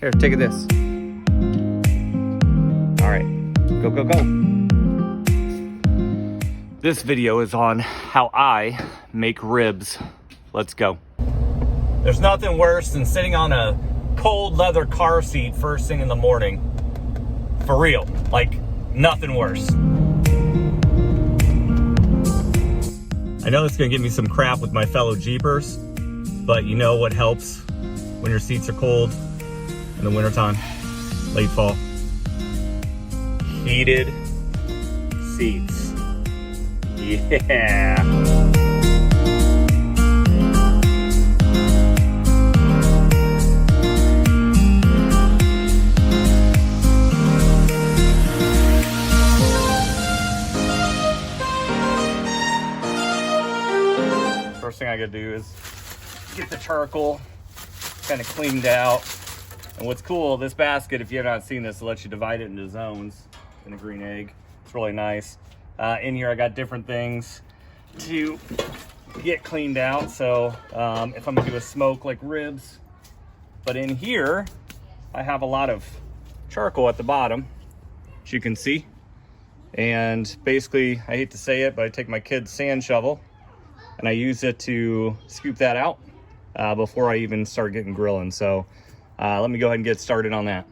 Here, take this. All right, go, go, go. This video is on how I make ribs. Let's go. There's nothing worse than sitting on a cold leather car seat first thing in the morning. For real, like nothing worse. I know it's gonna give me some crap with my fellow Jeepers, but you know what helps when your seats are cold in the wintertime, late fall? Heated seats. Yeah. First thing I gotta do is get the charcoal kind of cleaned out. And what's cool, this basket, if you have not seen this, it lets you divide it into zones in a green egg. It's really nice. In here I got different things to get cleaned out. So if I'm gonna do a smoke like ribs, but in here I have a lot of charcoal at the bottom, as you can see. And basically, I hate to say it, but I take my kid's sand shovel and I use it to scoop that out before I even start getting grilling. So let me go ahead and get started on that.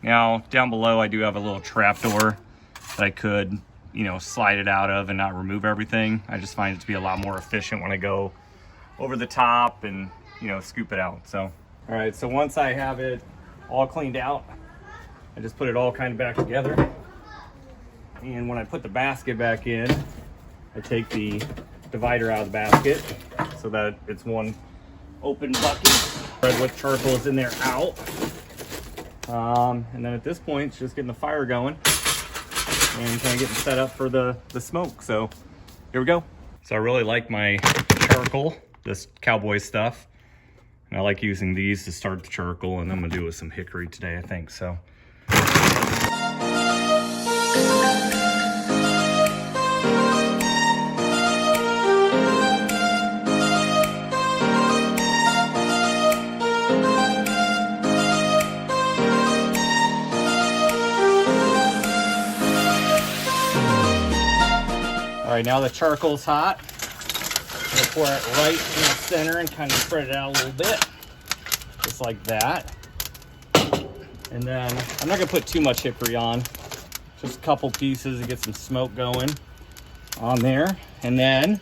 Now down below I do have a little trap door that I could, you know, slide it out of and not remove everything. I just find it to be a lot more efficient when I go over the top and, you know, scoop it out. So all right, so once I have it all cleaned out, I just put it all kind of back together. And when I put the basket back in, I take the divider out of the basket so that it's one open bucket. Spread what charcoal is in there out. And then at this point, it's just getting the fire going and kind of getting set up for the smoke. So here we go. So I really like my charcoal, this cowboy stuff. And I like using these to start the charcoal, and I'm gonna do it with some hickory today, I think. So all right, now the charcoal's hot. I'm gonna pour it right in the center and kind of spread it out a little bit, just like that. And then I'm not gonna put too much hickory on, just a couple pieces to get some smoke going on there. And then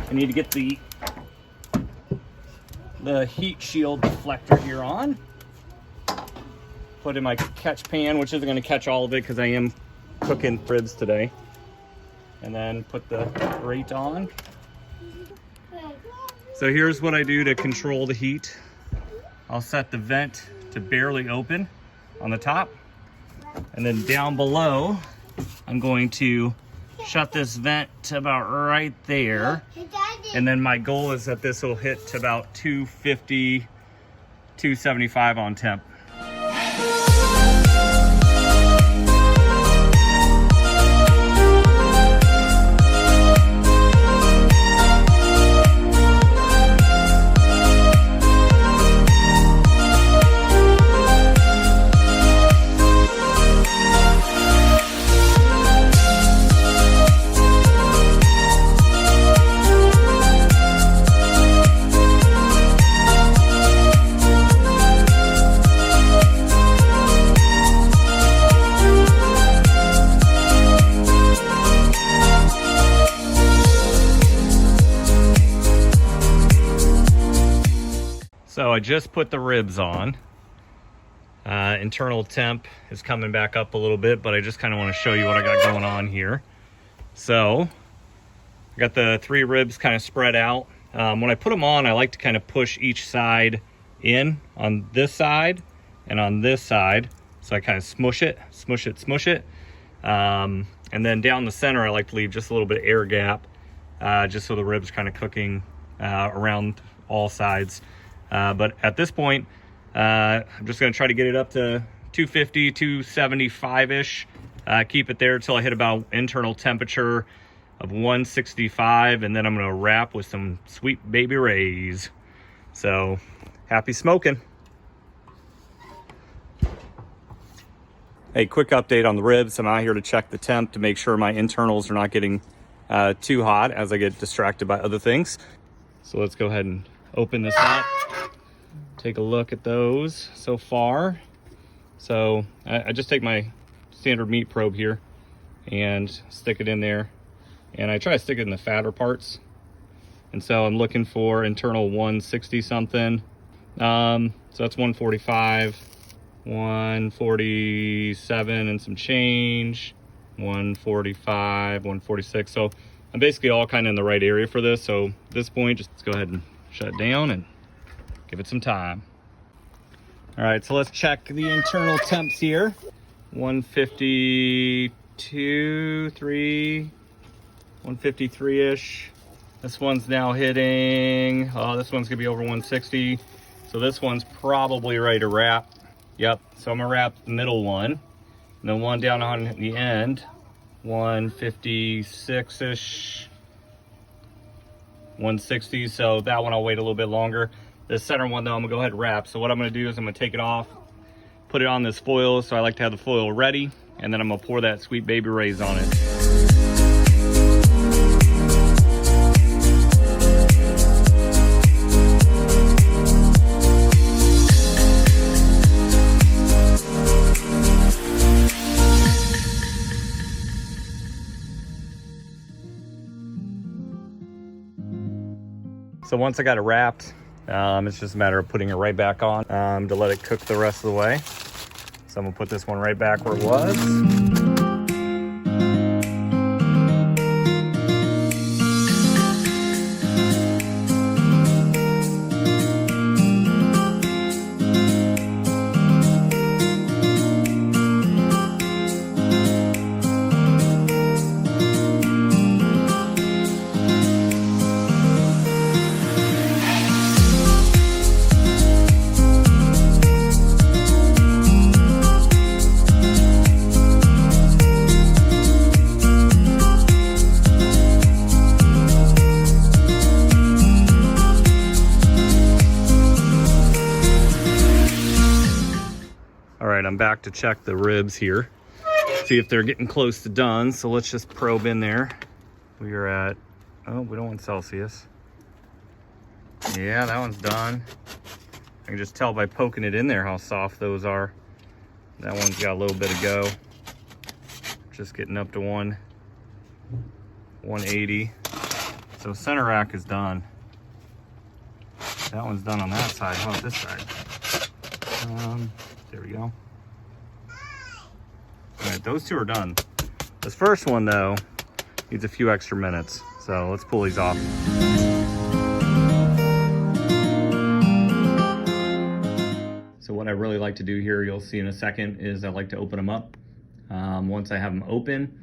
I need to get the heat shield deflector here on. Put in my catch pan, which isn't gonna catch all of it because I am cooking ribs today. And then put the grate on. So here's what I do to control the heat. I'll set the vent to barely open on the top. And then down below, I'm going to shut this vent to about right there. And then my goal is that this will hit to about 250, 275 on temp. So I just put the ribs on. Internal temp is coming back up a little bit, but I just kind of want to show you what I got going on here. So I got the 3 ribs kind of spread out. When I put them on, I like to kind of push each side in on this side and on this side. So I kind of smush it, smush it, smush it. And then down the center, I like to leave just a little bit of air gap, just so the ribs kind of cooking around all sides. But at this point, I'm just going to try to get it up to 250, 275-ish. Keep it there until I hit about internal temperature of 165, and then I'm gonna wrap with some Sweet Baby Ray's. So, happy smoking. Hey, quick update on the ribs. I'm out here to check the temp to make sure my internals are not getting too hot as I get distracted by other things. So let's go ahead and open this up. Take a look at those so far. So I just take my standard meat probe here and stick it in there. And I try to stick it in the fatter parts. And so I'm looking for internal 160 something. So that's 145, 147 and some change, 145, 146. So I'm basically all kind of in the right area for this. So at this point, just go ahead and shut it down and give it some time. All right, so let's check the internal temps here. 152, 3, 153-ish. This one's now hitting, this one's gonna be over 160. So this one's probably ready to wrap. Yep, so I'm gonna wrap the middle one. And then one down on the end, 156-ish, 160. So that one I'll wait a little bit longer. This center one though, I'm gonna go ahead and wrap. So what I'm gonna do is I'm gonna take it off, put it on this foil. So I like to have the foil ready. And then I'm gonna pour that Sweet Baby Ray's on it. So once I got it wrapped, it's just a matter of putting it right back on to let it cook the rest of the way. So I'm gonna put this one right back where it was. All right, I'm back to check the ribs here, see if they're getting close to done. So let's just probe in there. We are at, oh, we don't want Celsius. Yeah, that one's done. I can just tell by poking it in there how soft those are. That one's got a little bit to go. Just getting up to 180. So center rack is done. That one's done on that side. How about this side? There we go. All right, those two are done. This first one though needs a few extra minutes. So let's pull these off. So what I really like to do here, you'll see in a second, is I like to open them up. Once I have them open,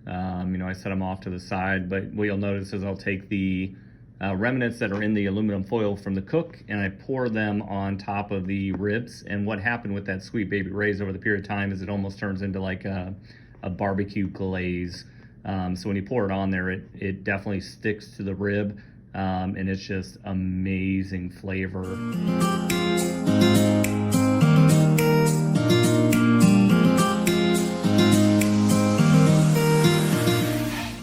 I set them off to the side, but what you'll notice is I'll take the remnants that are in the aluminum foil from the cook and I pour them on top of the ribs. And what happened with that Sweet Baby Ray's over the period of time is it almost turns into like a barbecue glaze. So when you pour it on there, it definitely sticks to the rib, and it's just amazing flavor.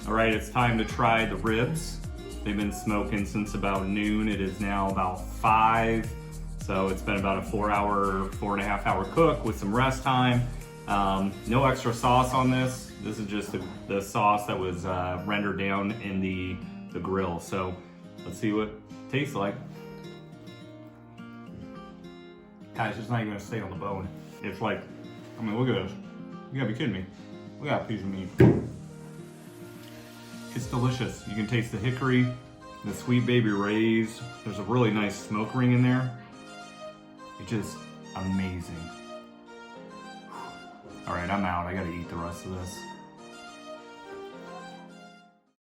All right, it's time to try the ribs. They've been smoking since about noon. It is now about 5. So it's been about a 4.5 hour cook with some rest time. No extra sauce on this. This is just the sauce that was rendered down in the grill. So let's see what it tastes like. Guys, it's not even gonna stay on the bone. It's like, I mean, look at this. You gotta be kidding me. Look at that piece of meat. It's delicious. You can taste the hickory, the Sweet Baby Ray's. There's a really nice smoke ring in there. It's just amazing. All right, I'm out. I gotta eat the rest of this.